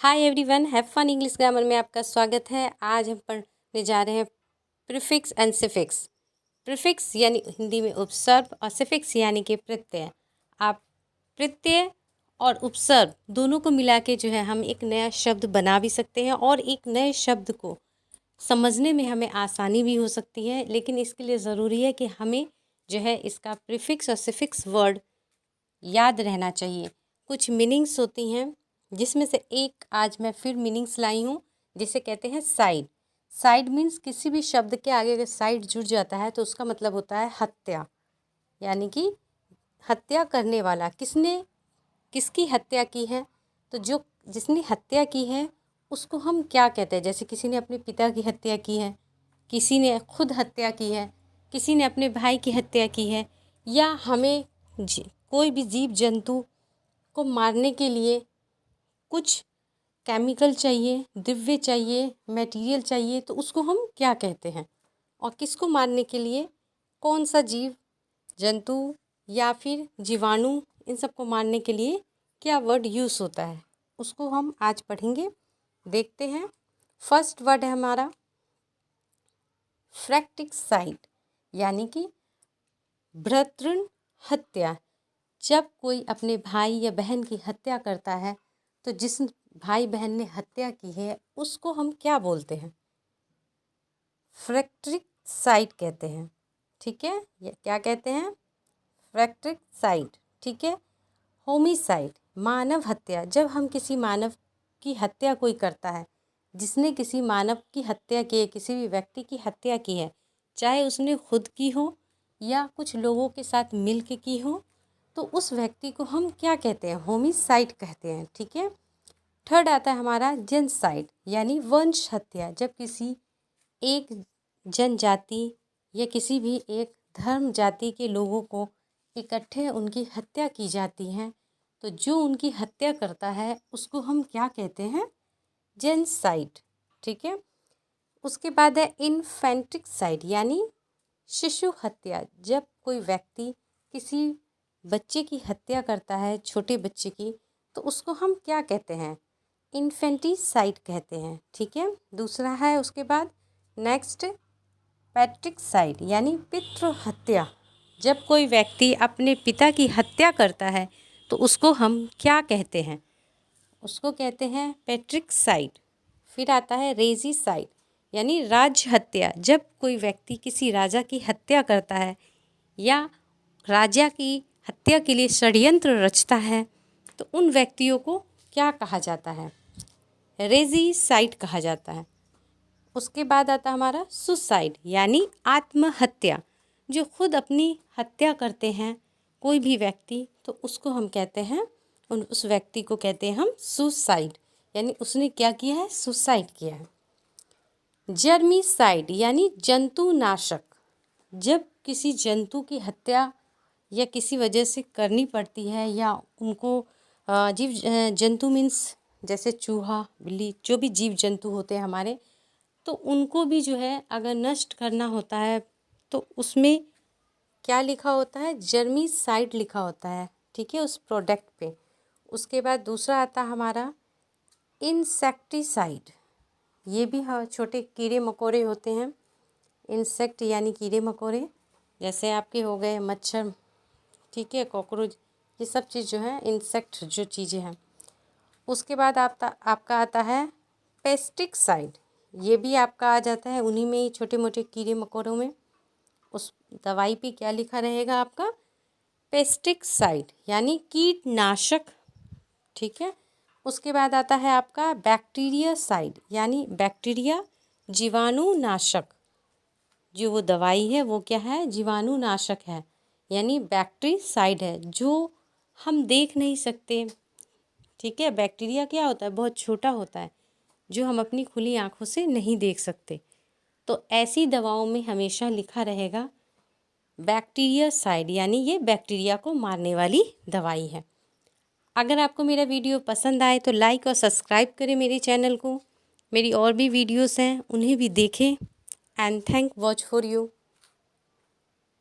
Hi everyone, have fun English grammar में आपका स्वागत है। आज हम पढ़ने जा रहे हैं प्रीफिक्स एंड सफिक्स। प्रीफिक्स यानी हिंदी में उपसर्ग और सफिक्स यानी कि प्रत्यय। आप प्रत्यय और उपसर्ग दोनों को मिला के जो है हम एक नया शब्द बना भी सकते हैं और एक नए शब्द को समझने में हमें आसानी भी हो सकती है। लेकिन इसके लिए ज़रूरी है कि हमें जो है इसका प्रीफिक्स और सफिक्स वर्ड याद रहना चाहिए। कुछ मीनिंग्स होती हैं जिसमें से एक आज मैं फिर मीनिंग्स लाई हूँ, जिसे कहते हैं साइड। साइड मीन्स किसी भी शब्द के आगे अगर साइड जुड़ जाता है तो उसका मतलब होता है हत्या, यानी कि हत्या करने वाला। किसने किसकी हत्या की है, तो जो जिसने हत्या की है उसको हम क्या कहते हैं। जैसे किसी ने अपने पिता की हत्या की है, किसी ने खुद हत्या की है, किसी ने अपने भाई की हत्या की है, या हमें कोई भी जीव जंतु को मारने के लिए कुछ केमिकल चाहिए, द्रव्य चाहिए, मटेरियल चाहिए, तो उसको हम क्या कहते हैं। और किसको मारने के लिए कौन सा जीव जंतु या फिर जीवाणु, इन सब को मारने के लिए क्या वर्ड यूज़ होता है, उसको हम आज पढ़ेंगे। देखते हैं। फर्स्ट वर्ड है हमारा फ्रैक्टिसाइड, यानी कि भ्रातृ हत्या। जब कोई अपने भाई या बहन की हत्या करता है तो जिस भाई बहन ने हत्या की है उसको हम क्या बोलते हैं, फ्रैक्ट्रिसाइड कहते हैं। ठीक है, ये क्या कहते हैं, फ्रैक्ट्रिसाइड। ठीक है। होमिसाइड, मानव हत्या। जब हम किसी मानव की हत्या कोई करता है, जिसने किसी मानव की हत्या की है, किसी भी व्यक्ति की हत्या की है, चाहे उसने खुद की हो या कुछ लोगों के साथ मिल के की हो, तो उस व्यक्ति को हम क्या कहते हैं, होमिसाइड कहते हैं। ठीक है। थर्ड आता है हमारा जेनसाइड, यानी वंश हत्या। जब किसी एक जनजाति या किसी भी एक धर्म जाति के लोगों को इकट्ठे उनकी हत्या की जाती है, तो जो उनकी हत्या करता है उसको हम क्या कहते हैं, जेनसाइड। ठीक है। उसके बाद है इन्फेंट्रिसाइड, यानी शिशु हत्या। जब कोई व्यक्ति किसी बच्चे की हत्या करता है, छोटे बच्चे की, तो उसको हम क्या कहते हैं, इन्फेंटिसाइड कहते हैं। ठीक है। दूसरा है उसके बाद नेक्स्ट पैट्रिकसाइड, यानी पितृ हत्या। जब कोई व्यक्ति अपने पिता की हत्या करता है तो उसको हम क्या कहते हैं, उसको कहते हैं पैट्रिकसाइड। फिर आता है रेजिसाइड, यानी राज हत्या। जब कोई व्यक्ति किसी राजा की हत्या करता है या राजा की हत्या के लिए षड्यंत्र रचता है, तो उन व्यक्तियों को क्या कहा जाता है, रेजिसाइड कहा जाता है। उसके बाद आता हमारा सुसाइड, यानी आत्महत्या। जो खुद अपनी हत्या करते हैं कोई भी व्यक्ति, तो उसको हम कहते हैं, उस व्यक्ति को कहते हैं हम सुसाइड, यानी उसने क्या किया है, सुसाइड किया है। जर्मिसाइड, यानी जंतुनाशक। जब किसी जंतु की हत्या या किसी वजह से करनी पड़ती है, या उनको जीव जंतु मीन्स जैसे चूहा, बिल्ली, जो भी जीव जंतु होते हैं हमारे, तो उनको भी जो है अगर नष्ट करना होता है तो उसमें क्या लिखा होता है, जर्मिसाइड लिखा होता है। ठीक है, उस प्रोडक्ट पे। उसके बाद दूसरा आता हमारा इंसेक्टिसाइड। ये भी हाँ छोटे कीड़े मकोड़े होते हैं, इंसेक्ट यानी कीड़े मकोड़े, जैसे आपके हो गए मच्छर, ठीक है, कॉकरोच, ये सब चीज़ जो है इंसेक्ट जो चीज़ें हैं। उसके बाद आपका आता है पेस्टिसाइड। ये भी आपका आ जाता है उन्हीं में ही, छोटे मोटे कीड़े मकोड़ों में। उस दवाई पे क्या लिखा रहेगा आपका, पेस्टिसाइड, यानी कीटनाशक। ठीक है। उसके बाद आता है आपका बैक्टीरियासाइड, यानी बैक्टीरिया, जीवाणुनाशक। जो वो दवाई है वो क्या है, जीवाणुनाशक है, यानी बैक्टीरियासाइड है, जो हम देख नहीं सकते। ठीक है। बैक्टीरिया क्या होता है, बहुत छोटा होता है, जो हम अपनी खुली आंखों से नहीं देख सकते। तो ऐसी दवाओं में हमेशा लिखा रहेगा बैक्टीरियासाइड, यानी ये बैक्टीरिया को मारने वाली दवाई है। अगर आपको मेरा वीडियो पसंद आए तो लाइक और सब्सक्राइब करें मेरे चैनल को। मेरी और भी वीडियोस हैं, उन्हें भी देखें। And thank watch for you.